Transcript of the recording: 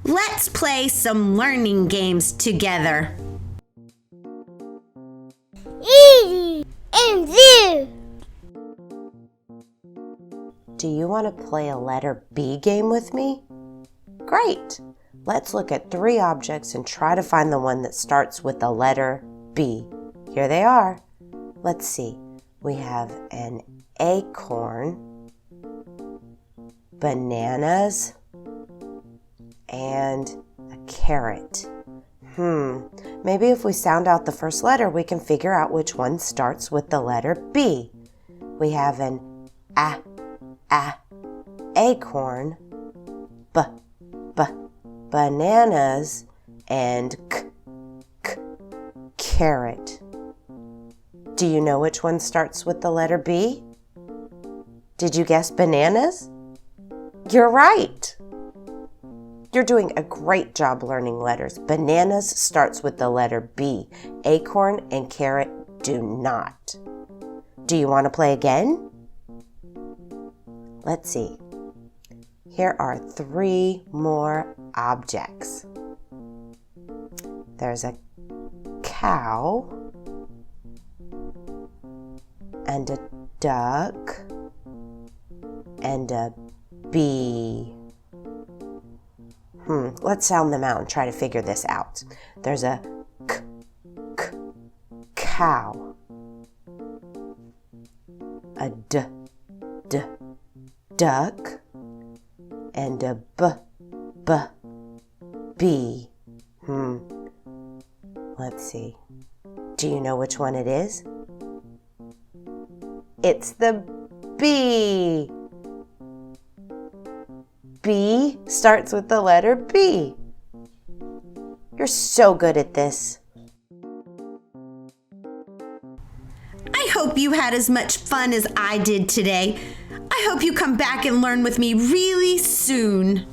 Let's play some learning games together. Edie and Zoo. Do you want to play a letter B game with me? Great! Let's look at 3 objects and try to find the one that starts with the letter B. Here they are. Let's see. We have an acorn, bananas, and a carrot. Maybe if we sound out the first letter, we can figure out which one starts with the letter B. We have an acorn, bananas, and carrot. Do you know which one starts with the letter B? Did you guess bananas? You're right. You're doing a great job learning letters. Bananas starts with the letter B. Acorn and carrot do not. Do you want to play again? Let's see. Here are 3 more objects. There's a cow and a duck and a bee. Let's sound them out and try to figure this out. There's a cow, a duck, and a bee. Let's see. Do you know which one it is? It's the bee. B starts with the letter B. You're so good at this. I hope you had as much fun as I did today. I hope you come back and learn with me really soon.